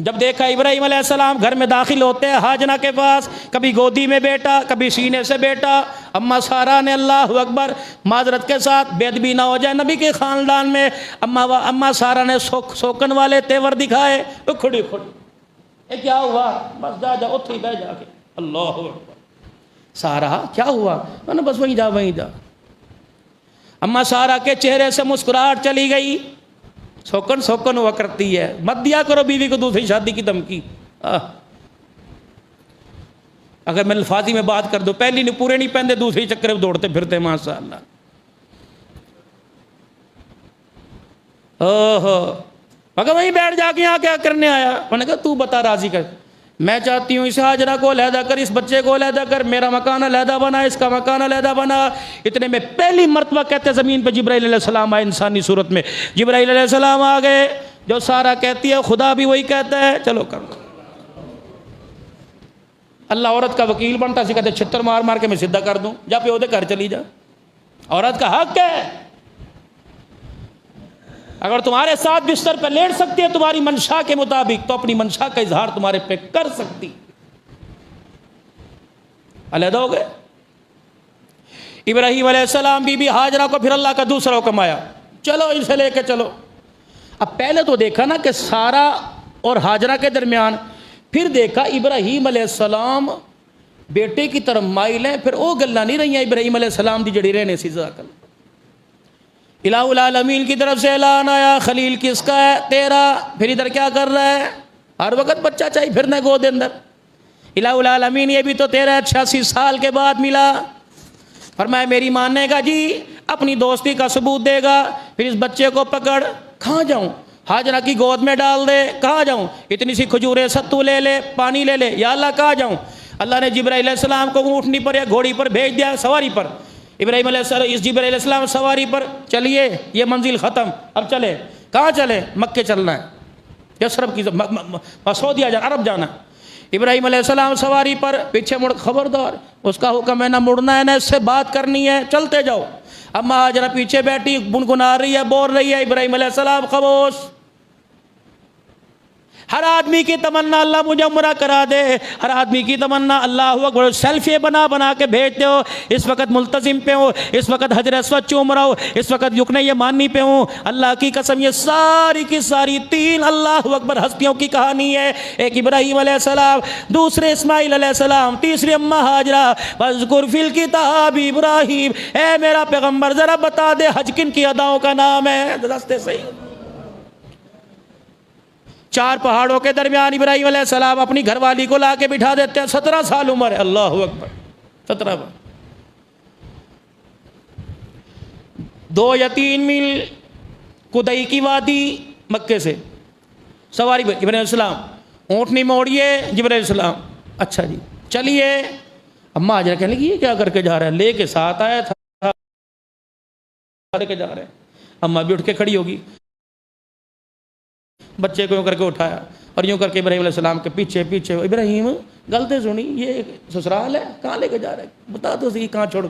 जब देखा इब्राहीम अलैहिस्सलाम घर में दाखिल होते हैं हाजरा के पास, कभी गोदी में बेटा, कभी सीने से बेटा, अम्मा सारा ने अल्लाह अकबर माजरत के साथ बेदबी ना हो जाए नबी के ख़ानदान में, अम्मा सारा ने सोकन वाले तेवर दिखाए। खुड़ी ये क्या हुआ, बस जा उठ ही बह जाके अल्लाह अकबर। सारा क्या हुआ, मैंने बस वहीं जा। अम्मा सारा के चेहरे से मुस्कुराहट चली गई। सोकन हुआ करती है, मत दिया करो बीवी को दूसरी शादी की धमकी। अगर मैं अल्फाजी में बात कर दूं, पहली ने पूरे नहीं पहनते, दूसरी चक्कर में दौड़ते फिरते माशाअल्लाह। ओहो, मगर वहीं बैठ जाके यहाँ क्या करने आया। मैंने कहा तू बता राजी कर, मैं चाहती हूँ इस हाजरा को अलहदा कर, इस बच्चे को अलहदा कर, मेरा मकान अलहदा बना, इसका मकान अलहदा बना। इतने में पहली मरतबा कहते ज़मीन पर जिब्राईल अलैहिस्सलाम आए इंसानी सूरत में। जिब्राईल अलैहिस्सलाम आ गए, जो सारा कहती है खुदा भी वही कहता है, चलो कर। अल्लाह औरत का वकील बनता, से कहते छित्तर मार मार के मैं सीधा कर दूँ, जा पे ओदे घर चली जा, औरत का हक है। अगर तुम्हारे साथ बिस्तर पर लेट सकती है तुम्हारी मंशा के मुताबिक, तो अपनी मंशा का इजहार तुम्हारे पे कर सकती। अलहदा हो गए। इब्राहीम अलैहिस्सलाम बीबी हाजरा को फिर अल्लाह का दूसरा हुक्म आया, चलो इसे लेके चलो। अब पहले तो देखा ना कि सारा और हाजरा के दरमियान, फिर देखा इब्राहीम अलैहिस्सलाम बेटे की तरफ माइल है, फिर वो गल्ला नहीं रही इब्राहीम अलैहिस्सलाम दी जड़ी रहने सी जाकल। इलाहुल आलमीन की तरफ से ऐलान आया, खलील किसका है, तेरा। फिर इधर क्या कर रहा है, हर वक्त बच्चा चाहिए फिरने गोद अंदर। इलाहुल आलमीन ये भी तो तेरा 86 साल के बाद मिला। फरमाया मेरी मानेगा जी, अपनी दोस्ती का सबूत देगा, फिर इस बच्चे को पकड़। कहाँ जाऊँ, हाजरा की गोद में डाल दे, कहाँ जाऊँ? इतनी सी खजूरें, सत्तू ले ले, पानी ले ले, या अल्लाह कहाँ जाऊँ? अल्लाह ने जिब्राइल अलैहिस्सलाम को ऊँटनी पर या घोड़ी पर भेज दिया, सवारी पर। इब्राहीम अलैहिस्सलाम, इस जिब्राइल अलैहिस्सलाम सवारी पर, चलिए ये मंजिल ख़त्म, अब चले। कहाँ चले? मक्के चलना है, यशरब की सऊदी अरब जाना। इब्राहीम अलैहिस्सलाम सवारी पर, पीछे मुड़, खबरदार उसका हुक्म है ना मुड़ना है ना इससे बात करनी है, चलते जाओ। अम्मा हाजरा पीछे बैठी गुनगुना रही है, बोल रही है, इब्राहीम अलैहिस्सलाम खामोश। हर आदमी की तमन्ना अल्लाह मुझे उम्रा करा दे, हर आदमी की तमन्ना अल्लाह अकबर। सेल्फी बना बना के भेजते हो, इस वक्त मुल्तजिम पे हो, इस वक्त हजर अस्वद चूम रहा हो, इस वक्त युकने ये माननी पे हूँ। अल्लाह की कसम ये सारी की सारी 3 अल्लाह अकबर हस्तियों की कहानी है। एक इब्राहीम अलैहिस्सलाम, दूसरे इस्माइल अलैहिस्सलाम, तीसरी अम्मा हाजरा। वज़कुर फिल किताब इब्राहीम, ए मेरा पैगम्बर ज़रा बता दे हज किन की अदाओं का नाम है? दस्ते सही। 4 पहाड़ों के दरमियान इब्राहीम अलैहिस्सलाम अपनी घरवाली को ला के बिठा देते हैं। 17 साल उम्र है, अल्लाह अकबर, 17। 2 या 3 मील कुदई की वादी मक्के से सवारी इब्राहीम अलैहिस्सलाम, ऊँटनी मोड़िए जिब्राईल अलैहिस्सलाम, अच्छा जी चलिए। अम्मा हाजरा कहने लगी ये क्या करके जा रहा है? लेके साथ आया था, लेके जा रहे हैं। अम्मा भी उठ के खड़ी होगी, बच्चे को यूँ करके उठाया और यूँ करके इब्राहीम अलैहिस्सलाम के पीछे पीछे। इब्राहीम गलती सुनी, ये ससुराल है, कहाँ लेके जा रहे हैं? बता दो सही, कहाँ छोड़।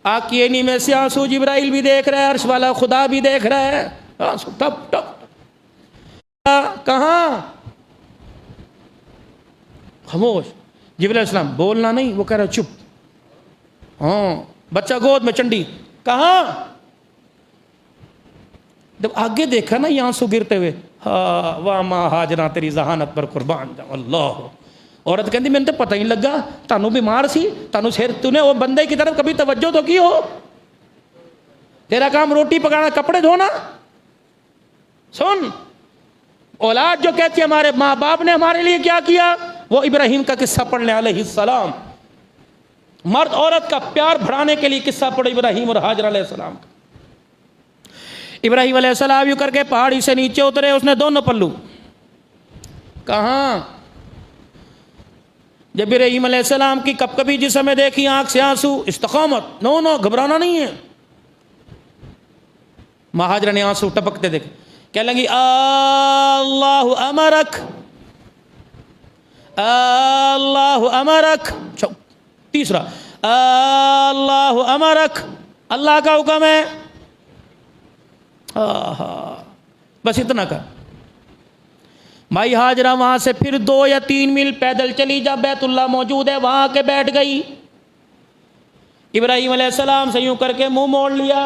आँख की एनी में से आंसू, जिब्राईल भी देख रहा है, अर्श वाला खुदा भी देख रहा है, आंसू टप टप। कहाँ? खामोश। जिब्राईल अलैहिस्सलाम बोलना नहीं, वो कह रहा चुप। हाँ, बच्चा गोद में, चंडी कहाँ? जब आगे देखा ना यहाँ आंसू गिरते हुए, हाँ वाह माँ हाजरा तेरी जहानत पर कुर्बान जाऊं। अल्लाह। औरत कहती मैंने तो पता ही नहीं लगा, तानू बीमार सी, तानू सिर, तूने वो बंदे की तरफ कभी तवज्जो तो की हो? तेरा काम रोटी पकाना, कपड़े धोना। सुन, औलाद जो कहती है हमारे माँ बाप ने हमारे लिए क्या किया, वो इब्राहीम का किस्सा पढ़ ले अलैहिस्सलाम। मर्द औरत का प्यार बढ़ाने के लिए किस्सा पढ़ो इब्राहीम और हाजरा अलैहिस्सलाम का। इब्राहीम अलैहिस्सलाम यूँ करके पहाड़ी से नीचे उतरे, उसने दोनों पल्लू कहाँ? जब इब्राहीम अलैहिस्सलाम की कभी जिस समय देखी आंख से आंसू, इस्तकामत, नो नो घबराना नहीं है। महाजरा ने आंसू टपकते देखे, क्या लगी, अल्लाहु अमरक, अल्लाहु अमरक। तीसरा, अल्लाहु अमरक, अल्लाह का हुक्म है। बस इतना कर। माई हाजरा वहां से फिर 2 या 3 मील पैदल चली, जब बैतुल्लाह मौजूद है वहां के बैठ गई। इब्राहीम अलैहिस्सलाम से यूं करके मुंह मोड़ लिया,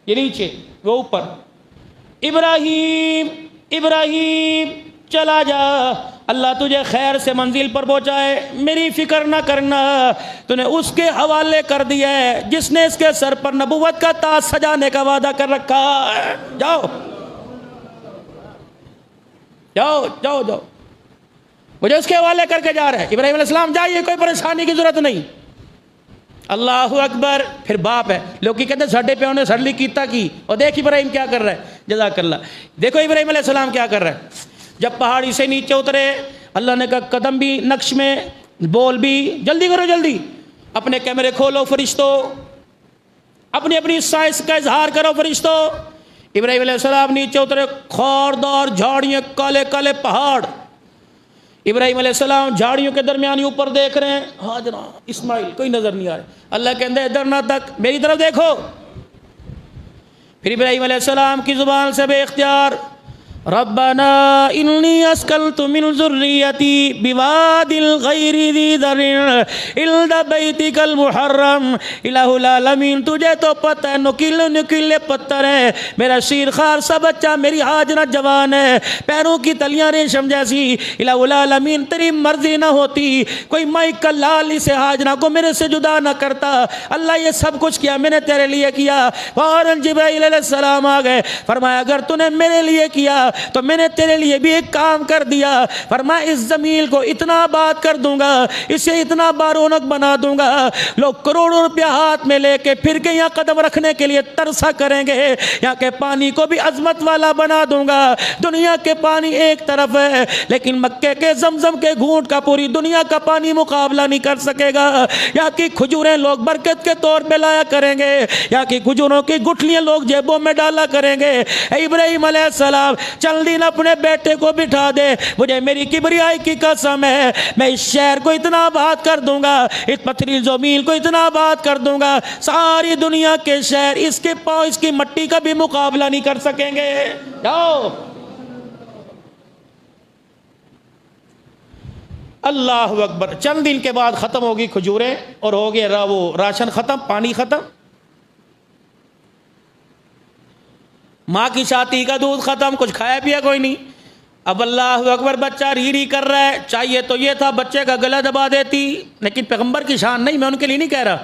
ये नीचे वो ऊपर। इब्राहीम इब्राहीम चला जा, अल्लाह तुझे खैर से मंजिल पर पहुंचाए, मेरी फिक्र ना करना। तूने उसके हवाले कर दिया है जिसने इसके सर पर नबुवत का ताज सजाने का वादा कर रखा है। जाओ जाओ जाओ जाओ, मुझे उसके हवाले करके जा रहा है। इब्राहीम अलैहिस्सलाम जाइए, कोई परेशानी की जरूरत नहीं। अल्लाहु अकबर। फिर बाप है, लोग की कहते साढ़े प्यो ने सरली कीता की, और देख इब्राहीम क्या कर रहा है, जज़ाकल्लाह। देखो इब्राहीम अलैहिस्सलाम क्या कर रहा है। जब पहाड़ी से नीचे उतरे, अल्लाह ने कहा कदम भी नक्श में, बोल भी, जल्दी करो जल्दी, अपने कैमरे खोलो फरिश्तों, अपनी अपनी साइंस का इजहार करो फरिश्तों। इब्राहीम अलैहिस्सलाम नीचे उतरे, खौरदार झाड़ियाँ, काले काले पहाड़। इब्राहीम अलैहिस्सलाम झाड़ियों के दरमियान ऊपर देख रहे हैं, हाजरा इस्माइल कोई नजर नहीं आ रहा। अल्लाह कहते हैं इधर ना तक, मेरी तरफ देखो। फिर इब्राहीम अलैहिस्सलाम की जुबान से बेख्तियार, रब्बना इन्नी अस्कलतु मिन ज़ुर्रियती बिवादिल गैरि ज़ी ज़र्इन इंद बैतिकल मुहर्रम इलाहुल आलमीन। तुझे तो पता है नुकीले नुकीले पत्थर है, मेरा शीर खार सा बच्चा, मेरी हाजरा जवान है, पैरों की तलियां रेशम जैसी। इलाहुल आलमीन तेरी मर्जी ना होती, कोई माई का लाल इसे हाजरा को मेरे से जुदा ना करता। अल्लाह ये सब कुछ किया मैंने तेरे लिए किया। फौरन जिब्राईल अलैहिस्सलाम आ गए, फरमाया अगर तूने मेरे लिए किया तो मैंने तेरे लिए भी एक काम कर दिया। फरमाया इस ज़मीन को इतना आबाद कर दूंगा, इसे इतना बारोनक बना दूंगा, लोग करोड़ों रुपया हाथ में लेके फिर के यहाँ कदम रखने के लिए तरसा करेंगे। यहाँ के पानी को भी अजमत वाला बना दूंगा। दुनिया के पानी एक तरफ है, लेकिन मक्के के जमजम के घूंट का पूरी दुनिया का पानी मुकाबला नहीं कर सकेगा। यहाँ की खजूरें लोग बरकत के तौर पे लाया करेंगे, यहाँ की खजूरों की गुठलियां लोग जेबों में डाला करेंगे। इब्राहिम अलैहिस्सलाम चल दिन अपने बेटे को बिठा दे, मुझे मेरी किबरियाई की कसम है, मैं इस शहर को इतना आबाद कर दूंगा, इस पथरीली जमीन को इतना आबाद कर दूंगा, सारी दुनिया के शहर इसके पांव इसकी मट्टी का भी मुकाबला नहीं कर सकेंगे। जाओ। अल्लाह अकबर। चंद दिन के बाद ख़त्म होगी खजूरें और हो गया वो राशन ख़त्म, पानी ख़त्म, माँ की छाती का दूध ख़त्म, कुछ खाया पिया कोई नहीं। अब अल्लाह अकबर बच्चा री री कर रहा है। चाहिए तो ये था बच्चे का गला दबा देती, लेकिन पैगंबर की शान नहीं, मैं उनके लिए नहीं कह रहा।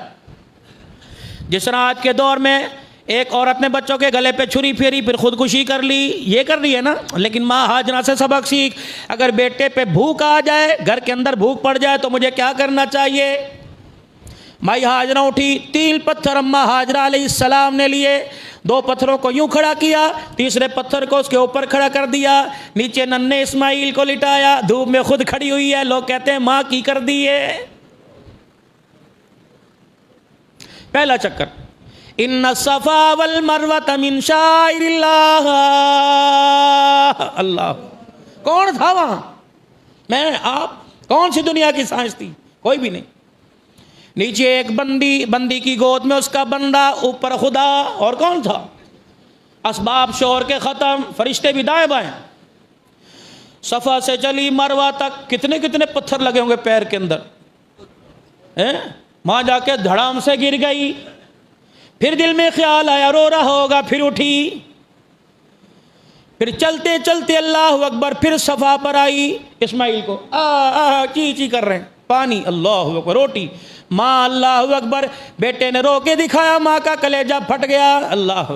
जिस तरह आज के दौर में एक औरत ने बच्चों के गले पे छुरी फेरी फिर खुदकुशी कर ली, ये कर रही है ना, लेकिन माँ हाजरा से सबक सीख। अगर बेटे पे भूख आ जाए, घर के अंदर भूख पड़ जाए, तो मुझे क्या करना चाहिए? माई हाजरा उठी, 3 पत्थर अम्मा हाजरा अलैहिस्सलाम ने लिए, 2 पत्थरों को यूं खड़ा किया, तीसरे पत्थर को उसके ऊपर खड़ा कर दिया, नीचे नन्हे इस्माइल को लिटाया, धूप में खुद खड़ी हुई है। लोग कहते हैं माँ की कर दी है। पहला चक्कर, इन्ना सफा वल मरवत मिन शाइरिल्लाह। अल्लाह, कौन था वहां? मैं, आप? कौन सी दुनिया की साइंस थी? कोई भी नहीं। नीचे एक बंदी, बंदी की गोद में उसका बंदा, ऊपर खुदा, और कौन था? असबाब शोर के ख़त्म, फरिश्ते भी दाएं बाएं। सफ़ा से चली मरवा तक, कितने कितने पत्थर लगे होंगे पैर के अंदर हैं? माँ जाके धड़ाम से गिर गई, फिर दिल में ख्याल आया रो रहा होगा, फिर उठी, फिर चलते चलते अल्लाह अकबर, फिर सफ़ा पर आई। इस्माइल को ची ची कर रहे हैं, पानी, अल्लाह अकबर, रोटी, माँ अल्लाह अकबर। बेटे ने रो के दिखाया, माँ का कलेजा फट गया। अल्लाह,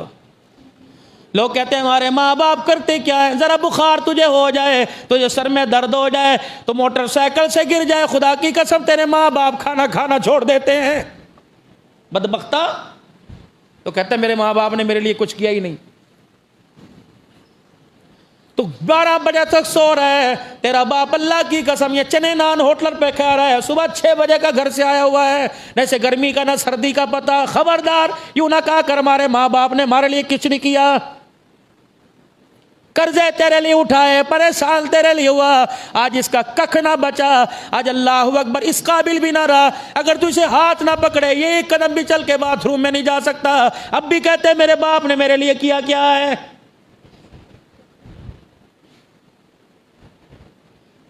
लोग कहते हैं हमारे माँ बाप करते क्या है? ज़रा बुखार तुझे हो जाए, तुझे सर में दर्द हो जाए, तो मोटरसाइकिल से गिर जाए, खुदा की कसम तेरे माँ बाप खाना खाना छोड़ देते हैं। बदबख्ता। तो कहते हैं मेरे माँ बाप ने मेरे लिए कुछ किया ही नहीं। तो 12 बजे तक सो रहा है, तेरा बाप अल्लाह की कसम ये चने नान होटल पे खा रहा है, सुबह 6 बजे का घर से आया हुआ है, न से गर्मी का न सर्दी का पता। खबरदार यूं ना कहा कर हमारे माँ बाप ने हमारे लिए कुछ नहीं किया। कर्जे तेरे लिए उठाए, परेशान तेरे लिए हुआ, आज इसका कख ना बचा। आज अल्लाह अकबर इस काबिल भी ना रहा, अगर तू इसे हाथ ना पकड़े ये एक कदम भी चल के बाथरूम में नहीं जा सकता। अब भी कहते हैं मेरे बाप ने मेरे लिए किया क्या है?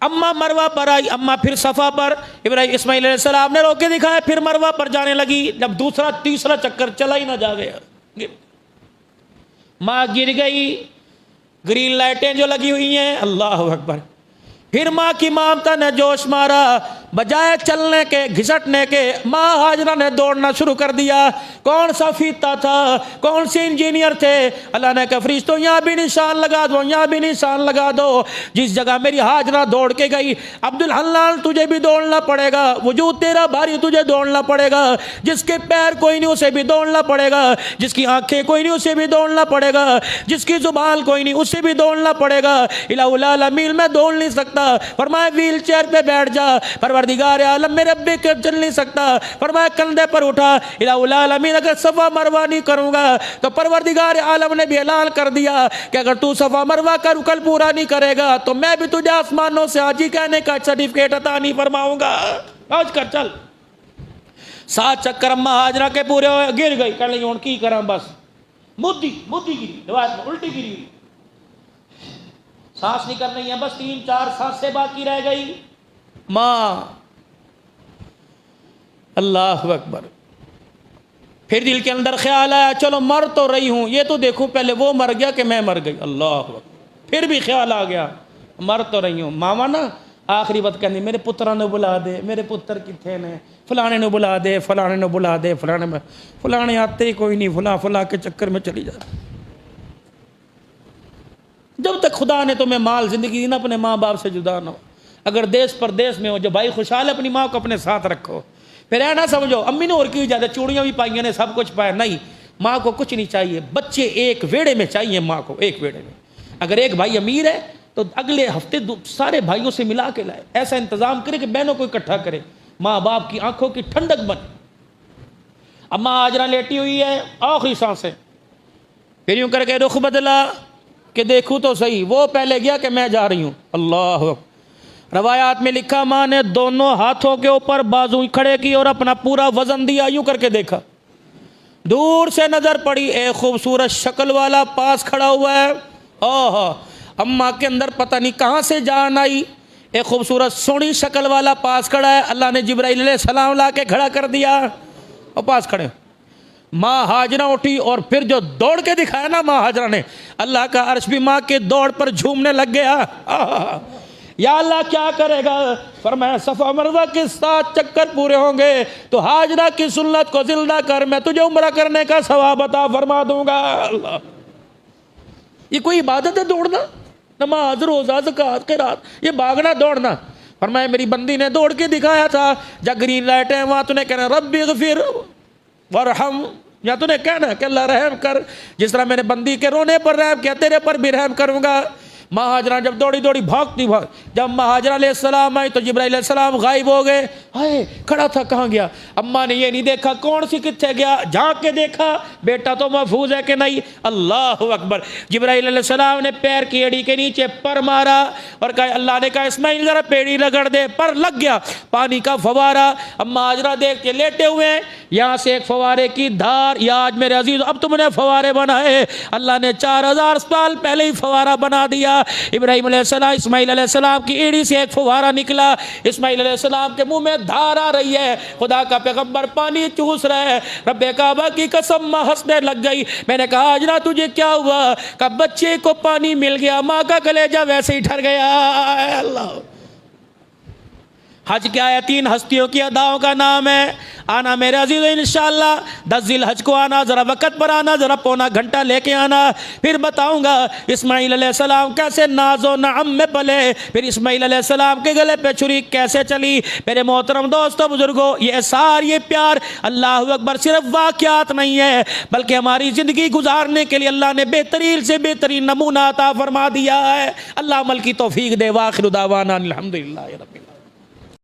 अम्मा मरवा पर आई, अम्मा फिर सफ़ा पर, इब्राहिम इस्माइल अलैहिस्सलाम ने रोके दिखाया, फिर मरवा पर जाने लगी। जब दूसरा तीसरा चक्कर चला ही ना जावे, माँ गिर गई। ग्रीन लाइटें जो लगी हुई हैं, अल्लाह अकबर। फिर माँ की ममता ने जोश मारा, बजाय चलने के घिसटने के माँ हाजरा ने दौड़ना शुरू कर दिया। कौन सा फीता था, कौन से इंजीनियर थे? अल्लाह ने कहा फरिश्तों यहाँ भी निशान लगा दो, यहाँ भी निशान लगा दो। जिस जगह मेरी हाजरा दौड़ के गई, अब्दुल हन्नान तुझे भी दौड़ना पड़ेगा, वजूद तेरा भारी तुझे दौड़ना पड़ेगा। जिसके पैर कोई नहीं उसे भी दौड़ना पड़ेगा, जिसकी आंखें कोई नहीं उसे भी दौड़ना पड़ेगा, जिसकी जुबान कोई नहीं उसे भी दौड़ना पड़ेगा। इलाहुल आलमीन मैं दौड़ नहीं सकता, फरमाया व्हील चेयर पे बैठ जा। परवरदिगार आलम मेरे अब्बे के चल नहीं सकता, फरमाया कंधे पर उठा। इलाहुल आलमीन अगर सफ़ा मरवा नहीं करूंगा तो परवरदिगार आलम ने भी ऐलान कर दिया कि अगर तू सफ़ा मरवा का रुकन पूरा नहीं करेगा तो मैं भी तुझे आसमानों से हाजी कहने का सर्टिफिकेट अता नहीं फरमाऊंगा। आज कर चल। 7 चक्कर अम्मा हाजरा के पूरे हो, गिर गई। कह लगी की करा, बस मुद्दी गिरी, रिवायत में उल्टी गिरी, सांस निकल रही है, बस 3-4 सांसें बाकी रह गई। माँ, अल्लाह अकबर। फिर दिल के अंदर ख्याल आया चलो मर तो रही हूं, ये तो देखूं पहले वो मर गया कि मैं मर गई। अल्लाह अकबर। फिर भी ख्याल आ गया मर तो रही हूं। मामा ना आखिरी बात कहनी, मेरे पुत्रा ने बुला दे, मेरे पुत्र किथे ने, फलाने ने बुला दे, फलाने ने बुला दे, फलाने आते ही कोई नहीं, फुला के चक्कर में चली जा। जब तक खुदा ने तुम्हें माल ज़िंदगी दी ना, अपने माँ बाप से जुदा ना हो। अगर देश परदेश में हो, जो भाई खुशहाल है, अपनी माँ को अपने साथ रखो। फिर ऐ ना समझो अम्मी ने और की ज़्यादा चूड़ियाँ भी पाई ने, सब कुछ पाया, नहीं। माँ को कुछ नहीं चाहिए, बच्चे एक वेड़े में चाहिए माँ को, एक वेड़े में। अगर एक भाई अमीर है तो अगले हफ्ते सारे भाइयों से मिला के लाए, ऐसा इंतज़ाम करे कि बहनों को इकट्ठा करे, माँ बाप की आंखों की ठंडक बने। अम्मा हाजरा लेटी हुई है, आखिरी सांसें, फिर यूं करके रुख बदला कि देखूं तो सही, वो पहले गया कि मैं जा रही हूँ। अल्लाह, रवायात में लिखा, माँ ने दोनों हाथों के ऊपर बाजू खड़े की और अपना पूरा वजन दिया, यूं करके देखा, दूर से नजर पड़ी एक खूबसूरत शक्ल वाला पास खड़ा हुआ है। ओह, अम्मा के अंदर पता नहीं कहाँ से जान आई, एक खूबसूरत सोहनी शक्ल वाला पास खड़ा है। अल्लाह ने जिब्राइल अलैहिस्सलाम ला के खड़ा कर दिया और पास खड़े। माँ हाजरा उठी और फिर जो दौड़ के दिखाया ना माँ हाजरा ने, अल्लाह का अर्श भी माँ के दौड़ पर झूमने लग गया। या अल्लाह क्या करेगा, फरमाया सफ़ा मरवा के 7 चक्कर पूरे होंगे तो हाजरा की सुन्नत को जिंदा कर, मैं तुझे उम्रा करने का सवाब अता फरमा दूंगा। अल्लाह, ये कोई इबादत है दौड़ना? नमाज, रोज़ा, ज़कात, क़िरात, ये भागना दौड़ना? फरमाया मेरी बंदी ने दौड़ के दिखाया था। जब ग्रीन लाइट है वहाँ तूने कहना रब्बी ग़फ़िर वरहम, या तूने कहना कि अल्लाह रहम कर, जिस तरह मैंने बंदी के रोने पर रहम किया तेरे पर भी रहम करूँगा। माँ हाजरा जब दौड़ी दौड़ी भागती भाग, जब माँ हाजरा अलैहिस्सलाम आई तो जिब्राइल अलैहिस्सलाम गायब हो गए। हाय, खड़ा था, कहाँ गया? अम्मा ने ये नहीं देखा कौन सी कितने गया, झांक के देखा बेटा तो महफूज है कि नहीं। अल्लाह अकबर। जिब्राइल अलैहिस्सलाम ने पैर की एड़ी के नीचे पर मारा और कहा, अल्लाह ने कहा इस्माइल जरा पेड़ी रगड़ दे, पर लग गया पानी का फवारा। अम्मा हाजरा देख के लेटे हुए हैं, यहाँ से एक फवारे की धार, या आज मेरे अजीज अब तुमने फवारे बनाए, अल्लाह ने 4000 साल पहले ही फवारा बना दिया। इब्राहिम अलैहिस्सलाम, इस्माइल अलैहिस्सलाम की एड़ी से एक फवारा निकला, इस्माइल अलैहिस्सलाम के मुंह में धार आ रही है, खुदा का पैगंबर पानी चूस रहा है। रब्बे काबा की कसम माँ हंसने लग गई। मैंने कहा हाजरा तुझे क्या हुआ? कहा बच्चे को पानी मिल गया, माँ का कलेजा वैसे ही ठर गया। अल्लाह, हज क्या है? 3 हस्तियों की अदाओं का नाम है। आना मेरे अजीज़ इंशाअल्लाह 10 ज़िलहज को आना, ज़रा वक़्त पर आना, ज़रा पौना घंटा लेके आना। फिर बताऊंगा इस्माइल अलैहिस्सलाम कैसे नाज़ो नअम में पले, फिर इस्माइल अलैहिस्सलाम के गले पे छुरी कैसे चली। मेरे मोहतरम दोस्तों बुजुर्गों, ये सार, ये प्यार, अल्लाह अकबर, सिर्फ वाक़यात नहीं है बल्कि हमारी ज़िंदगी गुजारने के लिए अल्लाह ने बेहतरीन से बेहतरीन नमूना अता फरमा दिया है। अल्लाह अमल की तौफीक दे। वाखिर दावाना अल्हम्दुलिल्लाहि रब्बिल